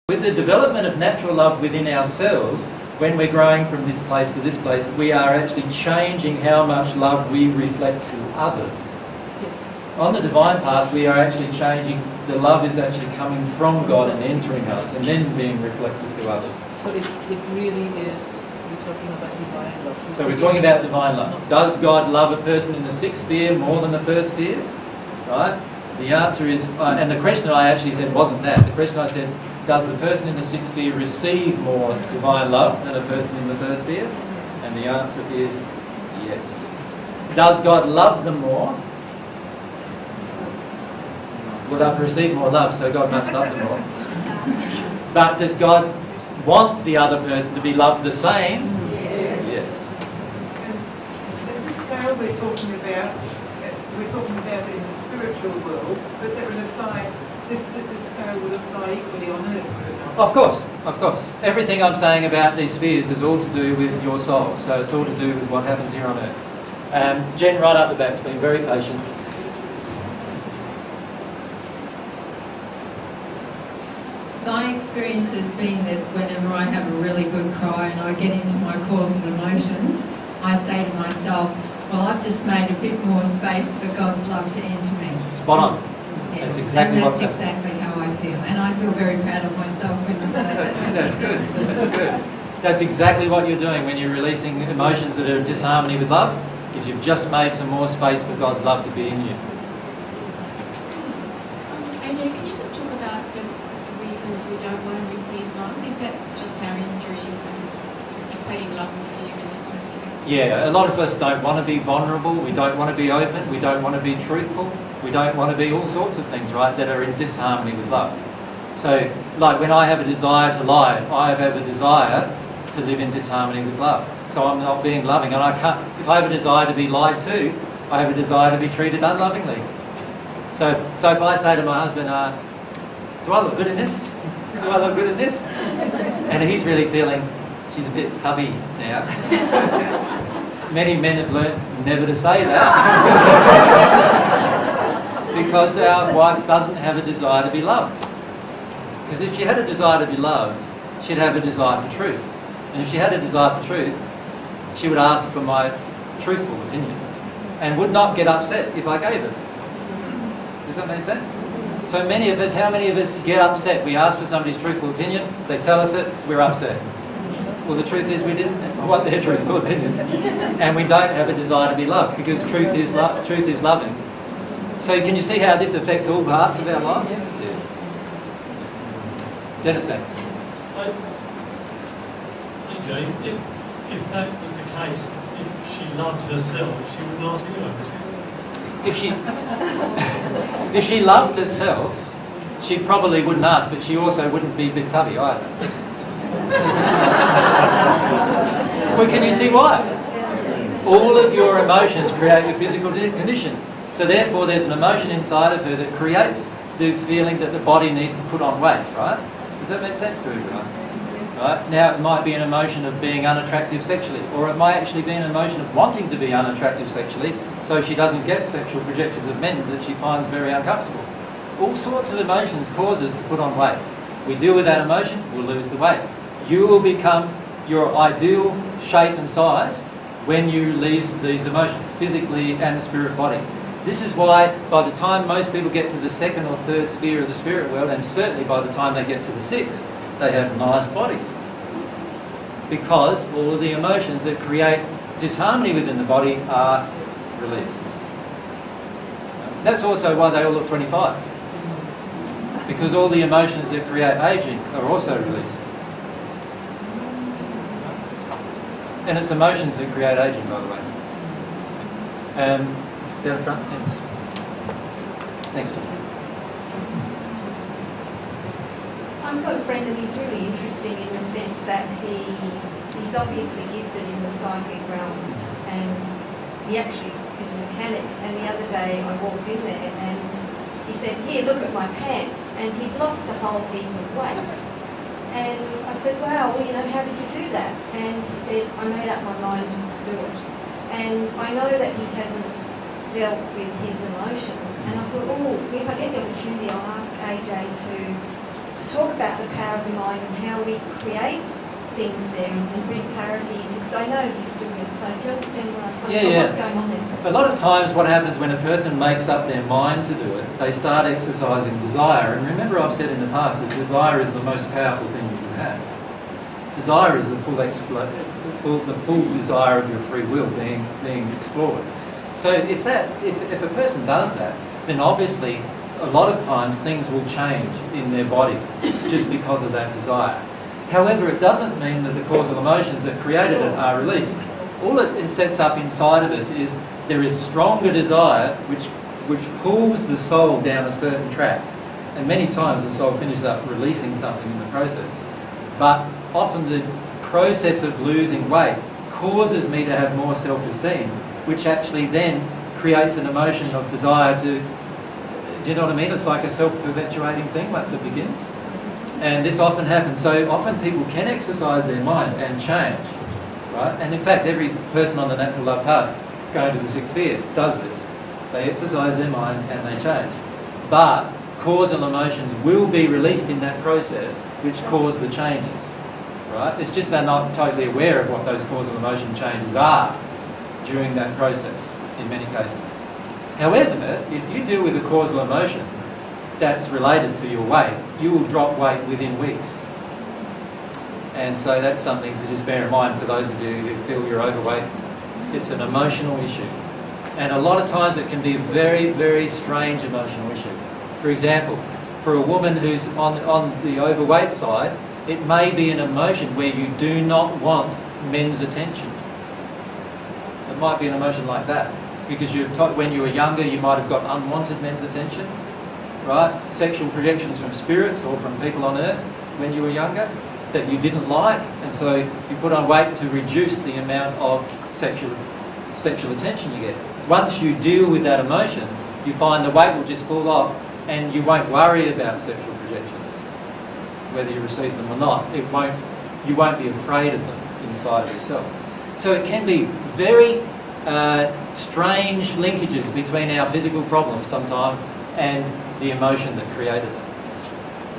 With the development of natural love within ourselves, when we're growing from this place to this place, we are actually changing how much love we reflect to others. Yes. On the divine path, we are actually changing, the love is actually coming from God and entering us and then being reflected to others. So it really is, we're talking about divine love. So we're talking about divine love. Does God love a person in the sixth sphere more than the first sphere? Right? The answer is, and the question I actually said wasn't that. The question I said, does the person in the sixth sphere receive more divine love than a person in the first sphere? And the answer is yes. Does God love them more? Well, they've received more love, so God must love them more. But does God want the other person to be loved the same? Yes. And the scale we're talking about it in the spiritual world, but that will apply, this scale will apply equally on earth. Of course, of course. Everything I'm saying about these spheres is all to do with your soul, so it's all to do with what happens here on earth. Jen, right up the back's been very patient. My experience has been that whenever I have a really good cry and I get into my causal emotions, I say to myself, well, I've just made a bit more space for God's love to enter me. Spot on. Yeah. That's exactly what's that's exactly how I feel. And I feel very proud of myself when I say that. That's good. That's good. That's exactly what you're doing when you're releasing emotions that are in disharmony with love, if you've just made some more space for God's love to be in you. AJ, can you just talk about the reasons we don't want to receive love? Is that just our injuries and equating love with fear and that sort of thing? Yeah, a lot of us don't want to be vulnerable, we don't want to be open, we don't want to be truthful, we don't want to be all sorts of things, right, that are in disharmony with love. So, like when I have a desire to lie, I have a desire to live in disharmony with love. So I'm not being loving, and I can't, if I have a desire to be lied to, I have a desire to be treated unlovingly. So if I say to my husband, do I look good in this? Do I look good in this? And he's really feeling, she's a bit tubby now. Many men have learnt never to say that. Because our wife doesn't have a desire to be loved. Because if she had a desire to be loved, she'd have a desire for truth. And if she had a desire for truth, she would ask for my truthful opinion and would not get upset if I gave it. Does that make sense? So many of us, how many of us get upset? We ask for somebody's truthful opinion, they tell us it, we're upset. Well, the truth is we didn't want their truthful opinion. And we don't have a desire to be loved because truth is loving. So can you see how this affects all parts of our life? Yeah. Dennis, thanks. Okay, if that was the case, if she loved herself, she wouldn't ask anyway, would she? If she loved herself, she probably wouldn't ask, but she also wouldn't be a bit tubby either. Well, can you see why? All of your emotions create your physical condition. So therefore there's an emotion inside of her that creates the feeling that the body needs to put on weight, right? Does that make sense to everyone? Right? Now it might be an emotion of being unattractive sexually, or it might actually be an emotion of wanting to be unattractive sexually, so she doesn't get sexual projections of men that she finds very uncomfortable. All sorts of emotions cause us to put on weight. We deal with that emotion, we'll lose the weight. You will become your ideal shape and size when you release these emotions, physically and the spirit body. This is why by the time most people get to the second or third sphere of the spirit world, and certainly by the time they get to the sixth, they have nice bodies. Because all of the emotions that create disharmony within the body are released. That's also why they all look 25. Because all the emotions that create aging are also released. And it's emotions that create aging, by the way. Down the front, thanks. Thanks, Tom. I've got a friend and he's really interesting in the sense that he's obviously gifted in the psychic realms, and he actually is a mechanic. And the other day I walked in there and he said, "Here, look at my pants," and he'd lost a whole heap of weight. And I said, "Wow, well, how did you do that?" And he said, "I made up my mind to do it." And I know that he hasn't dealt with his emotions, and I thought, oh, if I get the opportunity, I'll ask AJ to talk about the power of the mind and how we create things there and bring clarity into, because I know he's still in place. Do you understand where I'm coming from? What's going on there? A lot of times what happens when a person makes up their mind to do it, they start exercising desire. And remember, I've said in the past that desire is the most powerful thing you can have. Desire is the full desire of your free will being explored. So if a person does that, then obviously a lot of times things will change in their body just because of that desire. However, it doesn't mean that the causal emotions that created it are released. All it sets up inside of us is there is stronger desire which pulls the soul down a certain track. And many times the soul finishes up releasing something in the process. But often the process of losing weight causes me to have more self-esteem, which actually then creates an emotion of desire to, do you know what I mean? It's like a self-perpetuating thing once it begins. And this often happens. So often people can exercise their mind and change, right? And in fact, every person on the natural love path going to the sixth sphere does this. They exercise their mind and they change. But causal emotions will be released in that process, which cause the changes, right? It's just they're not totally aware of what those causal emotion changes are during that process in many cases. However, if you deal with a causal emotion that's related to your weight, you will drop weight within weeks. And so that's something to just bear in mind for those of you who feel you're overweight. It's an emotional issue. And a lot of times it can be a very, very strange emotional issue. For example, for a woman who's on the overweight side, it may be an emotion where you do not want men's attention. It might be an emotion like that. Because when you were younger, you might have got unwanted men's attention, right? Sexual projections from spirits or from people on earth when you were younger that you didn't like, and so you put on weight to reduce the amount of sexual attention you get. Once you deal with that emotion, you find the weight will just fall off and you won't worry about sexual projections, whether you receive them or not. You won't be afraid of them inside of yourself. So it can be very strange linkages between our physical problems sometimes and the emotion that created it.